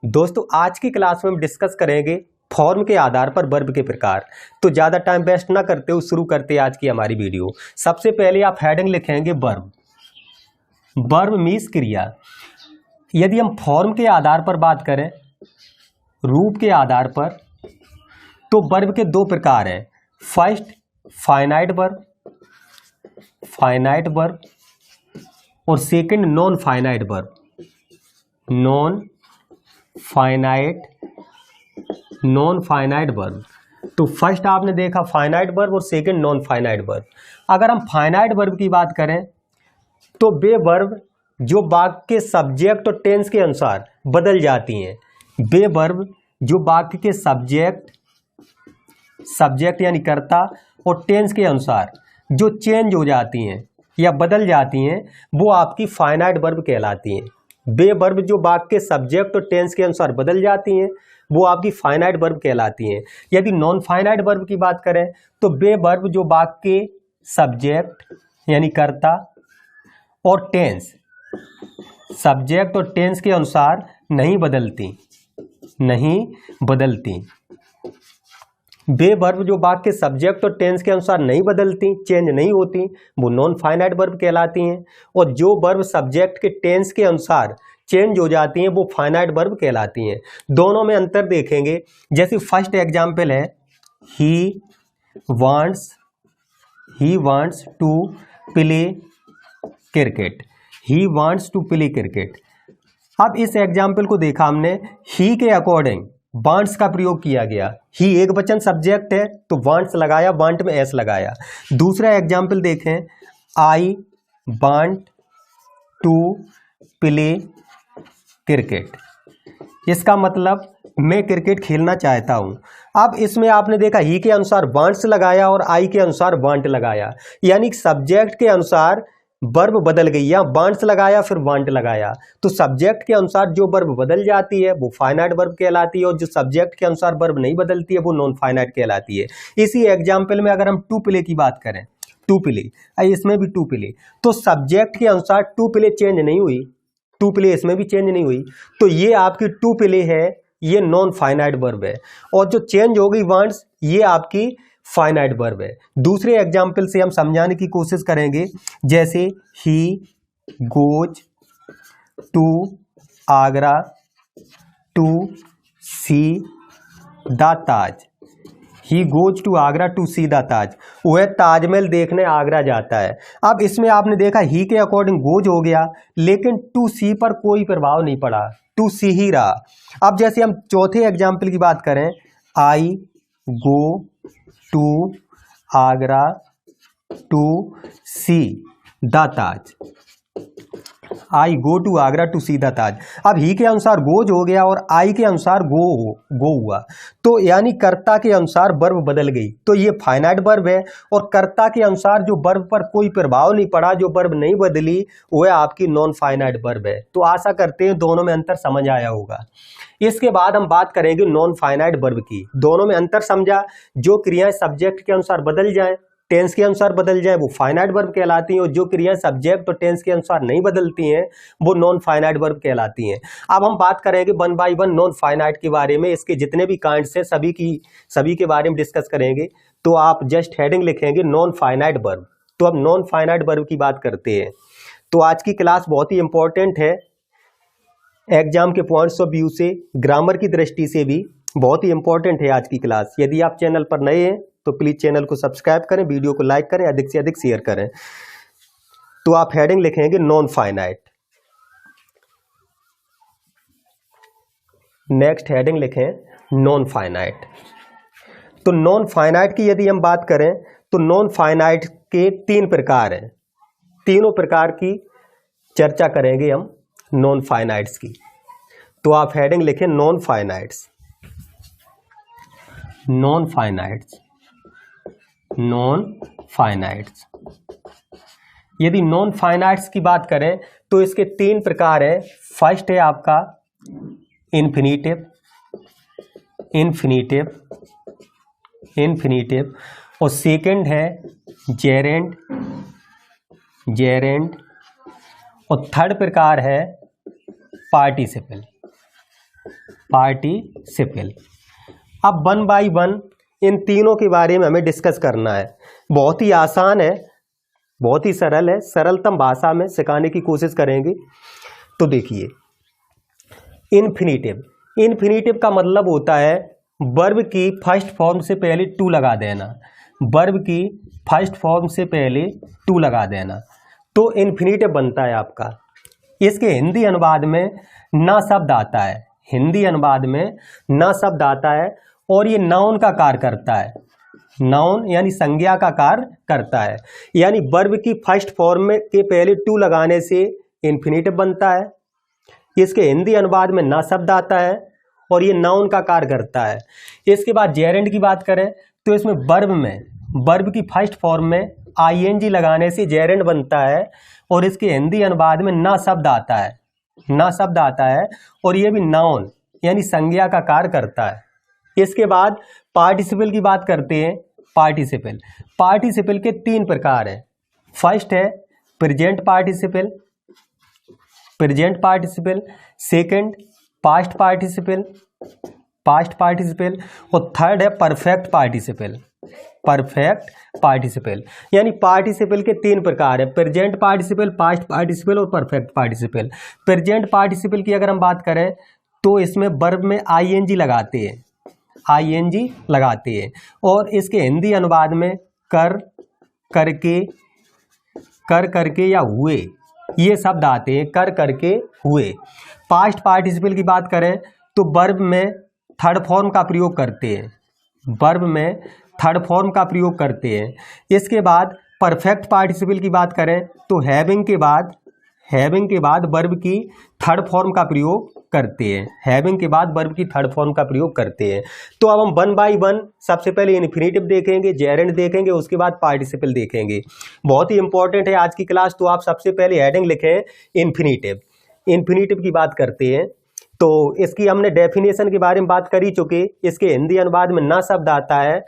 दोस्तों आज की क्लास में हम डिस्कस करेंगे फॉर्म के आधार पर वर्ब के प्रकार। तो ज़्यादा टाइम वेस्ट ना करते हुए शुरू करते हैं आज की हमारी वीडियो। सबसे पहले आप हेडिंग लिखेंगे वर्ब। वर्ब मीन्स क्रिया। यदि हम फॉर्म के आधार पर बात करें, रूप के आधार पर, तो वर्ब के दो प्रकार हैं। First finite verb, finite verb, और second non finite verb, non finite verb. तो फर्स्ट आपने देखा फाइनाइट वर्ब और सेकंड नॉन फाइनाइट वर्ब। अगर हम फाइनाइट वर्ब की बात करें तो वे वर्ब जो वाक्य के सब्जेक्ट और टेंस के अनुसार बदल जाती हैं। वे वर्ब जो वाक्य के सब्जेक्ट यानी कर्ता और टेंस के अनुसार जो चेंज हो जाती हैं या बदल जाती हैं, वो आपकी फाइनाइट वर्ब कहलाती हैं। वे वर्ब जो वाक्य के सब्जेक्ट और टेंस के अनुसार बदल जाती हैं, वो आपकी फाइनाइट वर्ब कहलाती हैं। यदि नॉन फाइनाइट वर्ब की बात करें तो वे वर्ब जो वाक्य के सब्जेक्ट यानी कर्ता और टेंस, सब्जेक्ट और टेंस के अनुसार नहीं बदलती। वे वर्ब जो वाक्य के सब्जेक्ट और टेंस के अनुसार नहीं बदलती, चेंज नहीं होती, वो नॉन फाइनाइट वर्ब कहलाती हैं। और जो वर्ब सब्जेक्ट के टेंस के अनुसार चेंज हो जाती हैं, वो फाइनाइट वर्ब कहलाती हैं। दोनों में अंतर देखेंगे। जैसे फर्स्ट एग्जाम्पल है he wants to play cricket. He wants to play cricket. अब इस एग्जाम्पल को देखा हमने, ही के अकॉर्डिंग वांट्स का प्रयोग किया गया। ही एक वचन सब्जेक्ट है तो वांट्स लगाया, वांट में एस लगाया। दूसरा एग्जाम्पल देखें, I want to play cricket. इसका मतलब मैं क्रिकेट खेलना चाहता हूं। अब इसमें आपने देखा ही के अनुसार वांट्स लगाया और आई के अनुसार वांट लगाया, यानी सब्जेक्ट के अनुसार वर्ब बदल गई। या वांट्स लगाया फिर वांट लगाया, तो सब्जेक्ट के अनुसार जो वर्ब बदल जाती है वो फाइनाइट वर्ब कहलाती है, और जो सब्जेक्ट के अनुसार वर्ब नहीं बदलती है वो नॉन फाइनाइट कहलाती है। इसी एग्जाम्पल में अगर हम टू प्ले की बात करें, टू प्ले, इसमें भी टू प्ले, तो सब्जेक्ट के अनुसार टू प्ले चेंज नहीं हुई, टू प्ले इसमें भी चेंज नहीं हुई, तो ये आपकी टू प्ले है, ये नॉन फाइनाइट वर्ब है। और जो चेंज हो गई वांट्स, ये आपकी फाइनाइट वर्ब है। दूसरे एग्जाम्पल से हम समझाने की कोशिश करेंगे। जैसे he goes to Agra to see the Taj. He goes to Agra to see the Taj, वह ताजमहल देखने आगरा जाता है। अब इसमें आपने देखा ही के अकॉर्डिंग गोज हो गया, लेकिन टू सी पर कोई प्रभाव नहीं पड़ा, टू सी ही रहा। अब जैसे हम चौथे एग्जाम्पल की बात करें, I go to Agra to see the Taj. I go to Agra to see the Taj. अब ही के अनुसार गोज हो गया और आई के अनुसार गो हुआ, तो यानी कर्ता के अनुसार वर्ब बदल गई, तो ये फाइनाइट वर्ब है। और कर्ता के अनुसार जो वर्ब पर कोई प्रभाव नहीं पड़ा, जो वर्ब नहीं बदली, वह आपकी नॉन फाइनाइट वर्ब है। तो आशा करते हैं दोनों में अंतर समझ आया होगा। इसके बाद हम बात करेंगे नॉन फाइनाइट वर्ब की। दोनों में अंतर समझा, जो क्रियाएं सब्जेक्ट के अनुसार बदल जाएं, टेंस के अनुसार बदल जाए, वो फाइनाइट वर्ब कहलाती हैं, और जो क्रियाएं सब्जेक्ट और टेंस के अनुसार नहीं बदलती हैं, वो नॉन फाइनाइट वर्ब कहलाती हैं। अब हम बात करेंगे one by one non finite के बारे में। इसके जितने भी काइंड्स हैं सभी के बारे में डिस्कस करेंगे। तो आप जस्ट हेडिंग लिखेंगे नॉन फाइनाइट वर्ब। तो अब नॉन फाइनाइट वर्ब की बात करते हैं। तो आज की क्लास बहुत ही इंपॉर्टेंट है, एग्जाम के पॉइंट्स ऑफ व्यू से, ग्रामर की दृष्टि से भी बहुत ही इंपॉर्टेंट है आज की क्लास। यदि आप चैनल पर नए हैं तो प्लीज चैनल को सब्सक्राइब करें, वीडियो को लाइक करें, अधिक से अधिक शेयर करें। तो आप हेडिंग लिखेंगे नॉन फाइनाइट। नेक्स्ट हेडिंग लिखें नॉन फाइनाइट। तो नॉन फाइनाइट की यदि हम बात करें तो नॉन फाइनाइट के तीन प्रकार हैं। तीनों प्रकार की चर्चा करेंगे हम नॉन फाइनाइट्स की। तो आप हेडिंग लिखें non finites. Non finites, non finites. यदि नॉन फाइनाइट्स की बात करें तो इसके तीन प्रकार हैं। फर्स्ट है आपका इन्फिनिटिव, और सेकंड है जेरेंड, और थर्ड प्रकार है पार्टिसिपल। पार्टिसिपल। अब वन बाय वन इन तीनों के बारे में हमें डिस्कस करना है। बहुत ही आसान है, बहुत ही सरल है, सरलतम भाषा में सिखाने की कोशिश करेंगे। तो देखिए, इन्फिनिटिव, इन्फिनिटिव का मतलब होता है वर्ब की फर्स्ट फॉर्म से पहले टू लगा देना, वर्ब की फर्स्ट फॉर्म से पहले टू लगा देना, तो इन्फिनिटिव बनता है आपका। इसके हिंदी अनुवाद में ना शब्द आता है, हिंदी अनुवाद में ना शब्द आता है, और ये नाउन का कार्य करता है, नाउन यानी संज्ञा का कार्य करता है। यानी वर्ब की फर्स्ट फॉर्म में के पहले टू लगाने से इन्फिनिटिव बनता है। इसके हिंदी अनुवाद में ना शब्द आता है और ये नाउन का कार्य करता है। इसके बाद जेरेंड की बात करें तो इसमें वर्ब की फर्स्ट फॉर्म में आईएनजी लगाने से जेरेंड बनता है, और इसके हिंदी अनुवाद में ना शब्द आता है, ना शब्द आता है, और ये भी नाउन यानी संज्ञा का कार्य करता है। इसके बाद पार्टिसिपल की बात करते हैं। पार्टिसिपल, पार्टिसिपल के तीन प्रकार हैं। फर्स्ट है present participle, present participle, second past participle, past participle, और थर्ड है परफेक्ट पार्टिसिपल, परफेक्ट पार्टिसिपल। यानी पार्टिसिपल के तीन प्रकार है, प्रेजेंट पार्टिसिपल, पास्ट पार्टिसिपल और परफेक्ट पार्टिसिपल। प्रेजेंट पार्टिसिपल की अगर हम बात करें तो इसमें वर्ब में आईएनजी लगाते हैं, आईएनजी लगाते हैं, और इसके हिंदी अनुवाद में कर, करके, कर करके या हुए, ये शब्द आते हैं, कर करके, हुए। पास्ट पार्टिसिपल की बात करें तो वर्ब में थर्ड फॉर्म का प्रयोग करते हैं, वर्ब में थर्ड फॉर्म का प्रयोग करते हैं। इसके बाद परफेक्ट पार्टिसिपल की बात करें तो हैविंग के बाद वर्ब की थर्ड फॉर्म का प्रयोग करते हैं, हैविंग के बाद वर्ब की थर्ड फॉर्म का प्रयोग करते हैं। तो अब हम वन बाय वन सबसे पहले इन्फिनिटिव देखेंगे, जेरेंड देखेंगे, उसके बाद पार्टिसिपल देखेंगे। बहुत ही इंपॉर्टेंट है आज की क्लास, तो आप सबसे पहले हेडिंग लिखें इन्फिनिटिव। इन्फिनिटिव की बात करते हैं तो इसकी हमने डेफिनेशन के बारे में बात कर ही चुके। इसके हिंदी अनुवाद में ना शब्द आता है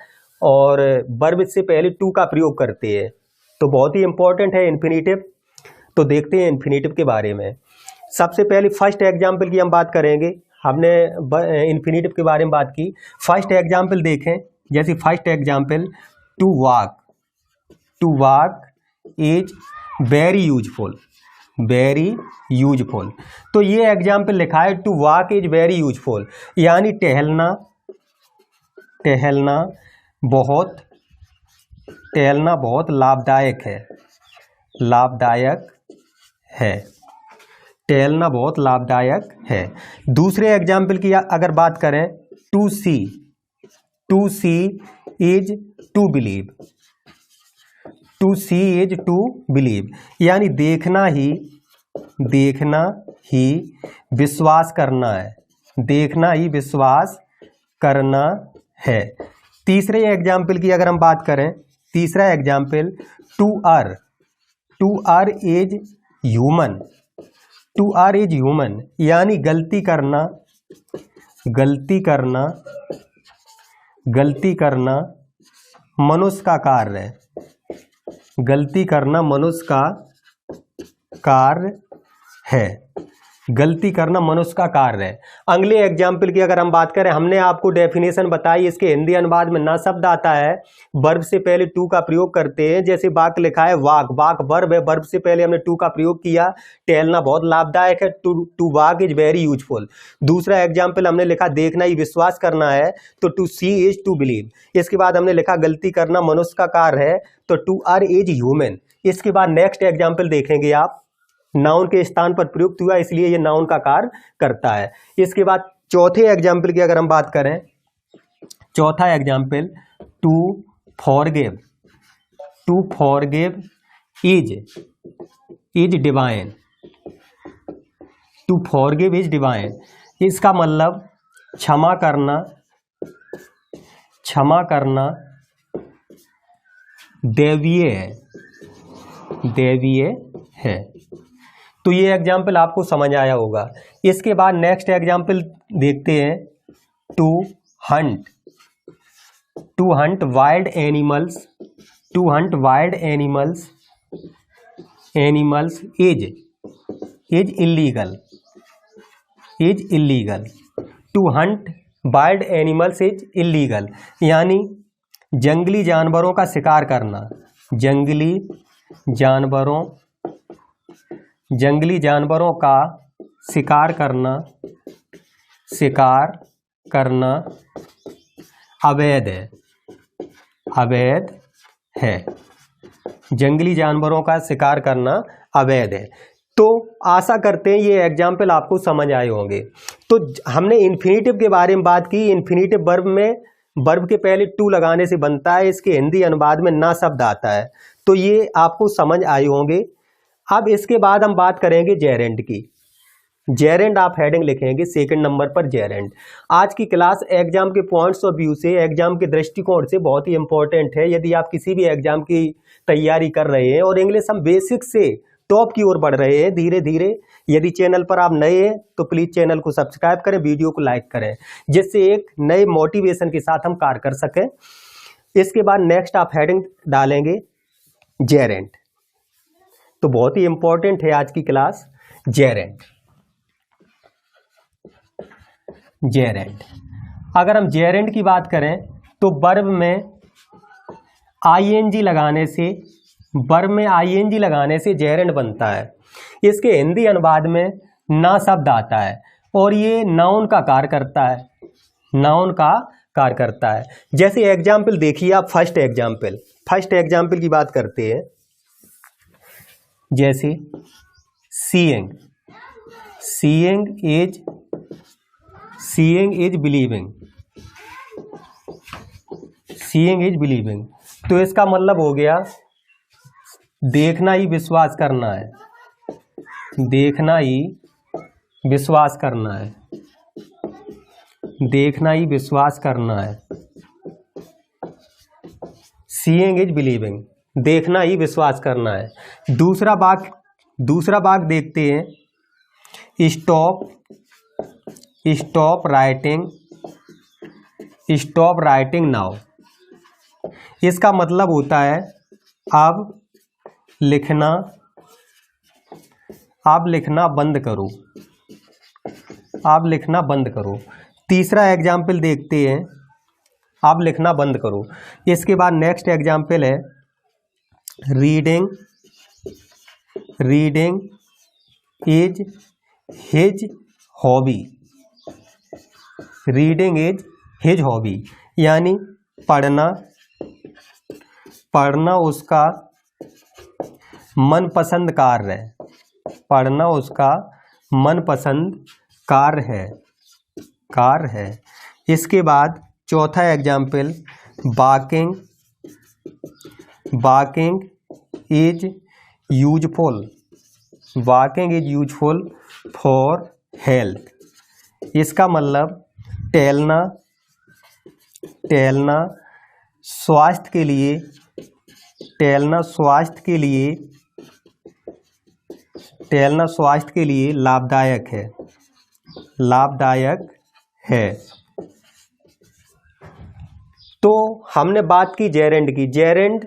और वर्ब से पहले टू का प्रयोग करते हैं, तो बहुत ही इंपॉर्टेंट है इन्फिनिटिव। तो देखते हैं इन्फिनिटिव के बारे में। सबसे पहले फर्स्ट एग्जाम्पल की हम बात करेंगे। हमने इन्फिनिटिव के बारे में बात की, फर्स्ट एग्जाम्पल देखें। जैसे first example to walk is very useful, very useful. तो ये एग्जाम्पल लिखा है to walk is very useful, यानी टहलना, टहलना बहुत लाभदायक है, लाभदायक है, टहलना बहुत लाभदायक है। दूसरे एग्जाम्पल की अगर बात करें to see is to believe, to see is to believe, यानी देखना ही विश्वास करना है, देखना ही विश्वास करना है। तीसरे एग्जाम्पल की अगर हम बात करें, तीसरा example to err is human, to err is human, यानी गलती करना मनुष्य का कार्य है, गलती करना मनुष्य का कार्य है, गलती करना मनुष्य का कार्य है। अगले एग्जाम्पल की अगर हम बात करें, हमने आपको डेफिनेशन बताई, इसके हिंदी अनुवाद में ना शब्द आता है, वर्ब से पहले टू का प्रयोग करते हैं। जैसे वाक लिखा है, वाक वर्ब है, वर्ब से पहले हमने टू का प्रयोग किया, टहलना बहुत लाभदायक है, to walk is very useful. दूसरा एग्जाम्पल हमने लिखा देखना ही विश्वास करना है, तो to see is to believe. इसके बाद हमने लिखा गलती करना मनुष्य का कार्य है, तो टू आर इज ह्यूमन। इसके बाद नेक्स्ट एग्जाम्पल देखेंगे आप, नाउन के स्थान पर प्रयुक्त हुआ, इसलिए ये नाउन का कार्य करता है। इसके बाद चौथे एग्जाम्पल की अगर हम बात करें, चौथा example to forgive is divine, to forgive is divine. इसका मतलब क्षमा करना दैवीय है। तो ये एग्जाम्पल आपको समझ आया होगा। इसके बाद नेक्स्ट एग्जाम्पल देखते हैं, to hunt wild animals is illegal, to hunt wild animals is illegal, यानी जंगली जानवरों का शिकार करना, जंगली जानवरों का शिकार करना अवैध है। जंगली जानवरों का शिकार करना अवैध है। तो आशा करते हैं ये एग्जाम्पल आपको समझ आए होंगे। तो हमने इन्फिनेटिव के बारे में बात की। इन्फिनेटिव वर्ब में वर्ब के पहले टू लगाने से बनता है, इसके हिंदी अनुवाद में ना शब्द आता है। तो ये आपको समझ आए होंगे। अब इसके बाद हम बात करेंगे जेरेंड की। जेरेंड आप हेडिंग लिखेंगे सेकंड नंबर पर जेरेंड। आज की क्लास एग्जाम के पॉइंट्स ऑफ व्यू से, एग्जाम के दृष्टिकोण से बहुत ही इंपॉर्टेंट है। यदि आप किसी भी एग्जाम की तैयारी कर रहे हैं और इंग्लिश हम बेसिक से टॉप की ओर बढ़ रहे हैं धीरे धीरे, यदि चैनल पर आप नए हैं तो प्लीज चैनल को सब्सक्राइब करें, वीडियो को लाइक करें, जिससे एक नए मोटिवेशन के साथ हम कार्य कर सकें। इसके बाद नेक्स्ट आप हेडिंग डालेंगे जेरेंड। तो बहुत ही इंपॉर्टेंट है आज की क्लास जेरेंड। अगर हम जेरेंड की बात करें तो वर्ब में आईएनजी लगाने से जेरेंड बनता है। इसके हिंदी अनुवाद में ना शब्द आता है और ये नाउन का कार्य करता है। जैसे एग्जाम्पल देखिए आप, फर्स्ट एग्जाम्पल की बात करते हैं। जैसे सीइंग इज बिलीविंग। तो इसका मतलब हो गया देखना ही विश्वास करना है। देखना ही विश्वास करना है। सीइंग इज बिलीविंग, देखना ही विश्वास करना है। दूसरा भाग देखते हैं, स्टॉप राइटिंग नाउ। इसका मतलब होता है अब लिखना बंद करो। तीसरा एग्जाम्पल देखते हैं, अब लिखना बंद करो। इसके बाद नेक्स्ट एग्जाम्पल है रीडिंग इज हिज हॉबी। यानी पढ़ना उसका मनपसंद कार्य है। इसके बाद चौथा example barking is useful for health. इसका मतलब टहलना स्वास्थ्य के लिए लाभदायक है। तो हमने बात की जेरेंड की। जेरेंड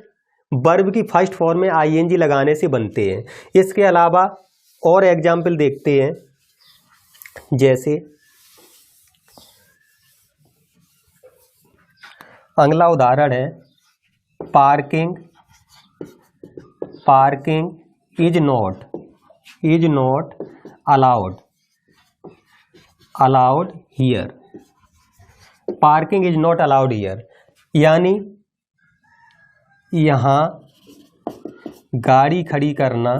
वर्ब की फर्स्ट फॉर्म में आईएनजी लगाने से बनते हैं। इसके अलावा और एग्जाम्पल देखते हैं। जैसे अगला उदाहरण है parking is not allowed here. Parking is not allowed here यानी यहाँ गाड़ी खड़ी करना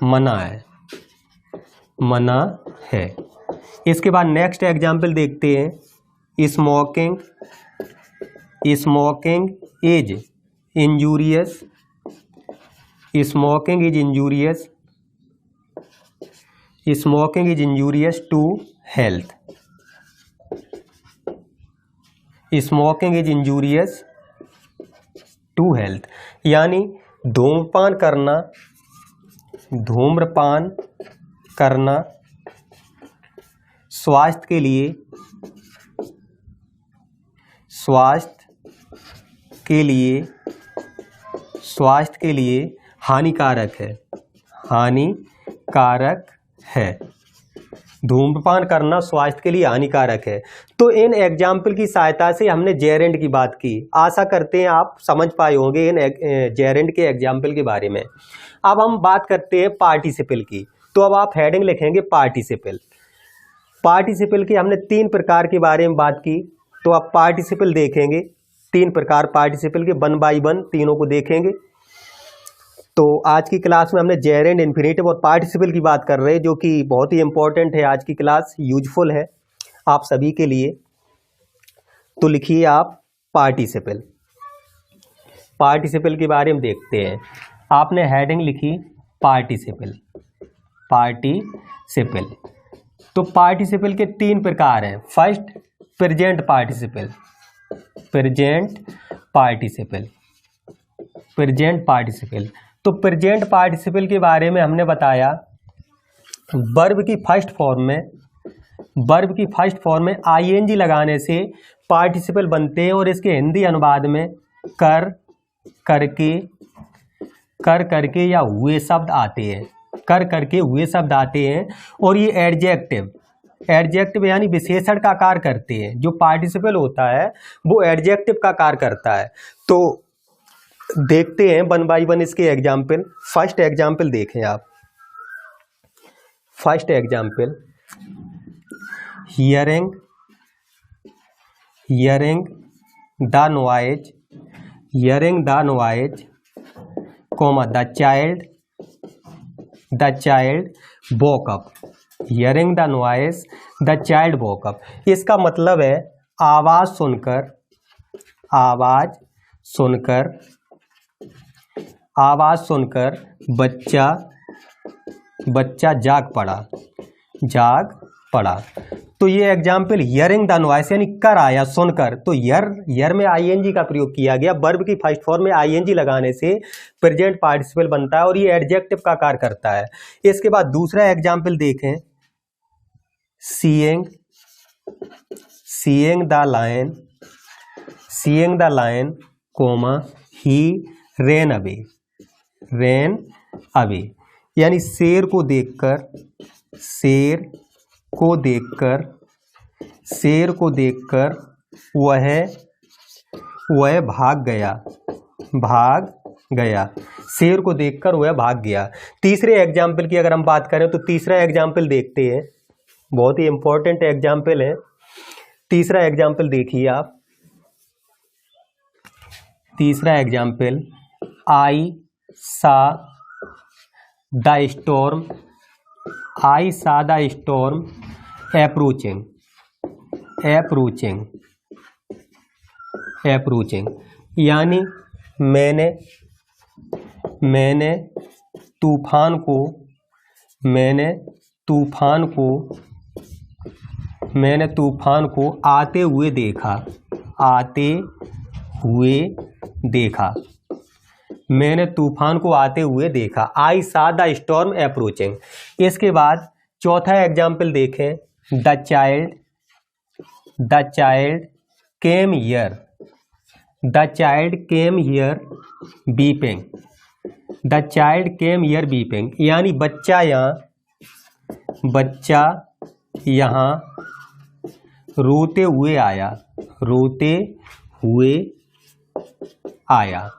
मना है। इसके बाद नेक्स्ट एग्जाम्पल देखते हैं smoking is injurious to health. यानी धूम्रपान करना स्वास्थ्य के लिए हानिकारक है। धूम्रपान करना स्वास्थ्य के लिए हानिकारक है। तो इन एग्जाम्पल की सहायता से हमने जेरेंट की बात की। आशा करते हैं आप समझ पाए होंगे इन जेरेंट के एग्जाम्पल के बारे में। अब हम बात करते हैं पार्टिसिपल की। तो अब आप हेडिंग लिखेंगे पार्टिसिपल। पार्टिसिपल के हमने 3 प्रकार के बारे में बात की। तो आप पार्टिसिपल देखेंगे 3 प्रकार पार्टिसिपल के, 1 बाई 1 तीनों को देखेंगे। तो आज की क्लास में हमने जेरेंड, इन्फिनेटिव और पार्टिसिपल की बात कर रहे हैं, जो कि बहुत ही इंपॉर्टेंट है। आज की क्लास यूजफुल है आप सभी के लिए। तो लिखिए आप पार्टिसिपल। पार्टिसिपल के बारे में देखते हैं। आपने हेडिंग लिखी पार्टिसिपल। पार्टिसिपल। तो पार्टिसिपल के 3 प्रकार हैं। First present participle. Present participle. Present participle. तो प्रेजेंट पार्टिसिपल के बारे में हमने बताया वर्ब की फर्स्ट फॉर्म में आईएनजी लगाने से पार्टिसिपल बनते हैं और इसके हिंदी अनुवाद में कर, करके या हुए शब्द आते हैं। कर करके हुए शब्द आते हैं। और ये एडजेक्टिव यानी विशेषण का कार्य करते हैं। जो पार्टिसिपल होता है वो एडजेक्टिव का कार्य करता है। तो देखते हैं 1 बाई 1 इसके एग्जाम्पल। फर्स्ट एग्जाम्पल देखें आप। First example, hearing the noise, comma the child woke up. Hearing the noise the child woke up. इसका मतलब है आवाज सुनकर बच्चा जाग पड़ा। तो ये एग्जाम्पल हियरिंग द नॉइस यानी कर आया सुनकर। तो यर में आईएनजी का प्रयोग किया गया। वर्ब की फर्स्ट फॉर्म में आईएनजी लगाने से प्रेजेंट पार्टिसिपल बनता है और ये एडजेक्टिव का कार्य करता है। इसके बाद दूसरा एग्जाम्पल देखें, seeing the lion, comma he ran away यानी शेर को देखकर वह भाग गया। शेर को देखकर वह भाग गया। तीसरे एग्जाम्पल की अगर हम बात करें तो तीसरा एग्जाम्पल देखते हैं। बहुत ही इंपॉर्टेंट एग्जाम्पल है। तीसरा एग्जाम्पल देखिए आप। तीसरा एग्जाम्पल, आई सा द स्टॉर्म अप्रोचिंग यानी मैंने तूफान को आते हुए देखा। आई सा द स्टॉर्म अप्रोचिंग। इसके बाद चौथा एग्जाम्पल देखें, the child came here beeping यानी बच्चा यहाँ रोते हुए आया।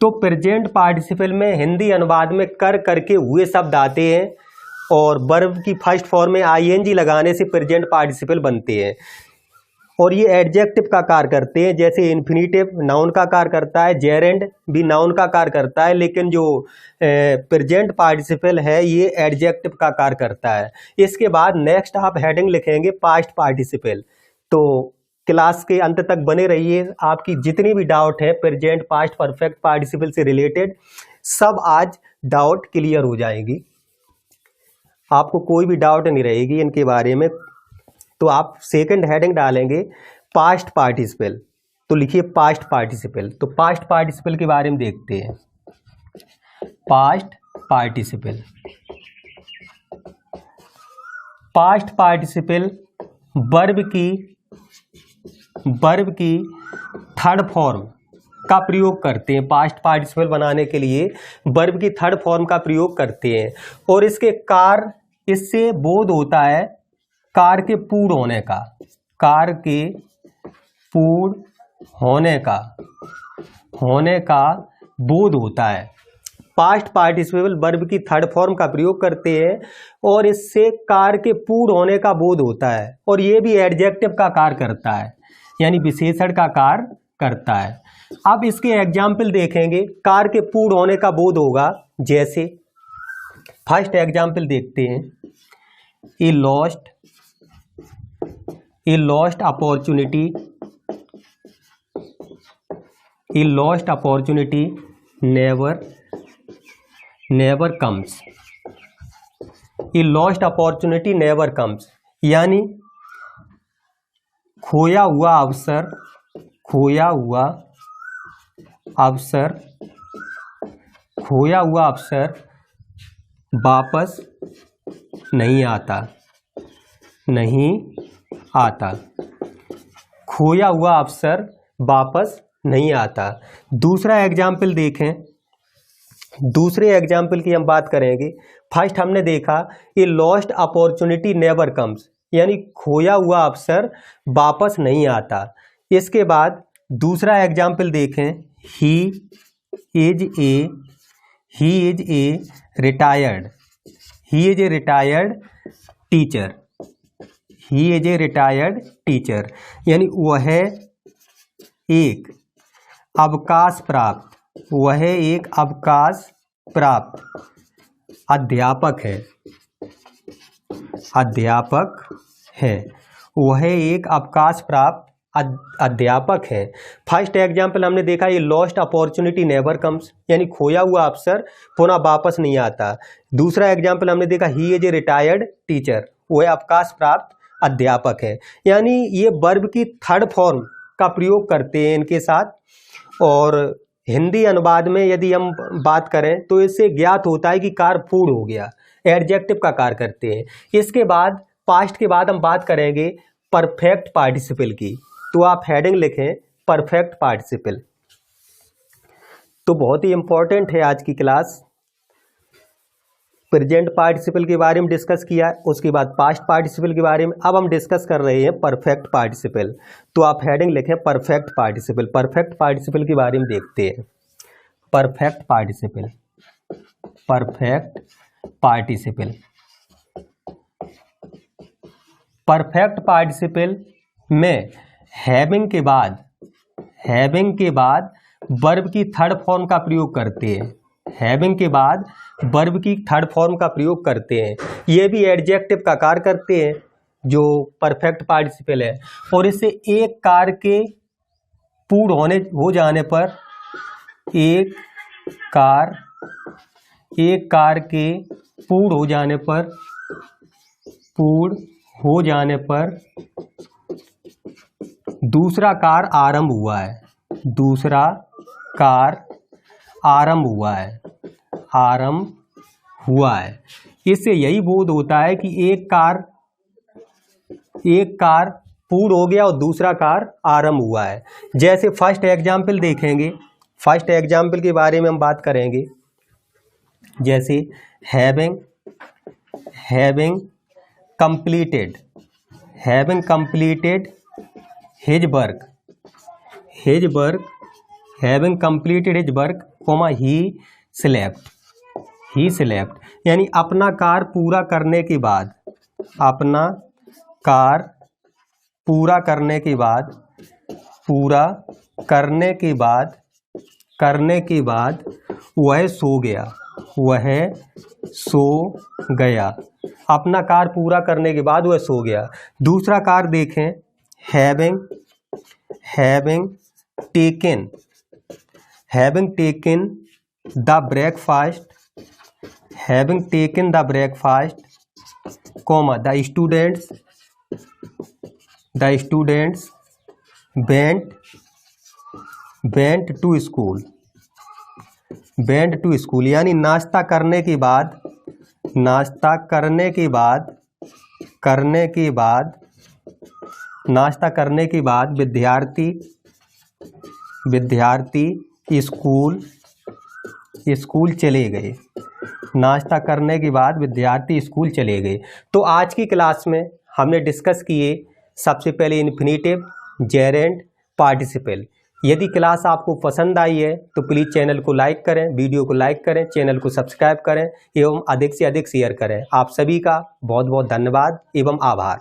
तो प्रेजेंट पार्टिसिपल में हिंदी अनुवाद में कर करके हुए शब्द आते हैं और वर्ब की फर्स्ट फॉर्म में आईएनजी लगाने से प्रेजेंट पार्टिसिपल बनते हैं और ये एडजेक्टिव का कार्य करते हैं। जैसे इन्फिनेटिव नाउन का कार्य करता है, जेरेंड भी नाउन का कार्य करता है, लेकिन जो प्रेजेंट पार्टिसिपल है ये एडजेक्टिव का कार्य करता है। इसके बाद नेक्स्ट आप हेडिंग लिखेंगे पास्ट पार्टिसिपल। तो क्लास के अंत तक बने रहिए। आपकी जितनी भी डाउट है प्रेजेंट, पास्ट, परफेक्ट पार्टिसिपल से रिलेटेड सब आज डाउट क्लियर हो जाएगी। आपको कोई भी डाउट नहीं रहेगी इनके बारे में। तो आप सेकंड हेडिंग डालेंगे पास्ट पार्टिसिपल। तो लिखिए पास्ट पार्टिसिपल। तो पास्ट पार्टिसिपल के बारे में देखते हैं। पास्ट पार्टिसिपल वर्ब की थर्ड फॉर्म का प्रयोग करते हैं। पास्ट पार्टिसिपल बनाने के लिए वर्ब की थर्ड फॉर्म का प्रयोग करते हैं और इसके कार्य इससे बोध होता है कार्य के पूर्ण होने का, कार्य के पूर्ण होने का बोध होता है। पास्ट पार्टिसिपेबल वर्ब की थर्ड फॉर्म का प्रयोग करते हैं और इससे कार्य के पूर्ण होने का बोध होता है, और ये भी एडजेक्टिव का कार्य करता है, यानी विशेषण का कार्य करता है। अब इसके एग्जाम्पल देखेंगे, कार्य के पूर्ण होने का बोध होगा। जैसे फर्स्ट एग्जाम्पल देखते हैं, a lost opportunity never comes. A lost opportunity never comes, यानी खोया हुआ अवसर वापस नहीं आता। खोया हुआ अवसर वापस नहीं आता। दूसरा एग्जाम्पल देखें, दूसरे एग्जाम्पल की हम बात करेंगे। फर्स्ट हमने देखा ये लॉस्ट अपॉर्चुनिटी नेवर कम्स, यानी खोया हुआ अवसर वापस नहीं आता। इसके बाद दूसरा एग्जाम्पल देखें, he is a retired teacher, यानी वह एक अवकाश प्राप्त अध्यापक है। वह एक अवकाश प्राप्त अध्यापक है। फर्स्ट एग्जाम्पल हमने देखा ये लॉस्ट अपॉर्चुनिटी नेवर कम्स, यानी खोया हुआ अवसर पुनः वापस नहीं आता। दूसरा एग्जाम्पल हमने देखा he is a retired teacher, वह अवकाश प्राप्त अध्यापक है। यानी ये वर्ब की थर्ड फॉर्म का प्रयोग करते हैं इनके साथ। और हिंदी अनुवाद में यदि हम बात करें तो इससे ज्ञात होता है कि कार्य पूर्ण हो गया, एडजेक्टिव का कार्य करते हैं। इसके बाद पास्ट के बाद हम बात करेंगे परफेक्ट पार्टिसिपल की, तो आप हेडिंग लिखें परफेक्ट पार्टिसिपल। तो बहुत ही इंपॉर्टेंट है आज की क्लास। प्रेजेंट पार्टिसिपल के बारे में डिस्कस किया, उसके बाद पास्ट पार्टिसिपल के बारे में। अब हम डिस्कस कर रहे हैं परफेक्ट पार्टिसिपल, तो आप हेडिंग लिखें परफेक्ट पार्टिसिपल। परफेक्ट पार्टिसिपल के बारे में देखते हैं। परफेक्ट पार्टिसिपल में हैविंग के बाद वर्ब की थर्ड फॉर्म का प्रयोग करते हैं। हैविंग के बाद वर्ब की थर्ड फॉर्म का प्रयोग करते हैं। ये भी एडजेक्टिव का कार्य करते हैं जो परफेक्ट पार्टिसिपल है, और इससे एक कार्य के पूर्ण हो जाने पर, एक कार्य के पूर्ण हो जाने पर दूसरा कार्य आरंभ हुआ है। इससे यही बोध होता है कि एक कार्य पूर्ण हो गया और दूसरा कार्य आरंभ हुआ है। जैसे फर्स्ट एग्जाम्पल देखेंगे, फर्स्ट एग्जाम्पल के बारे में हम बात करेंगे। जैसे having completed his work, having completed his work, he slept, यानी अपना कार्य पूरा करने के बाद वह सो गया। अपना कार्य पूरा करने के बाद वह सो गया। दूसरा कार्य देखें, having taken the breakfast, the students went to school, यानी नाश्ता करने के बाद विद्यार्थी स्कूल चले गए। नाश्ता करने के बाद विद्यार्थी स्कूल चले गए। तो आज की क्लास में हमने डिस्कस किए सबसे पहले इन्फिनेटिव, जेरेंड, पार्टिसिपल। यदि क्लास आपको पसंद आई है तो प्लीज़ चैनल को लाइक करें, वीडियो को लाइक करें, चैनल को सब्सक्राइब करें एवं अधिक से अधिक शेयर करें। आप सभी का बहुत बहुत धन्यवाद एवं आभार।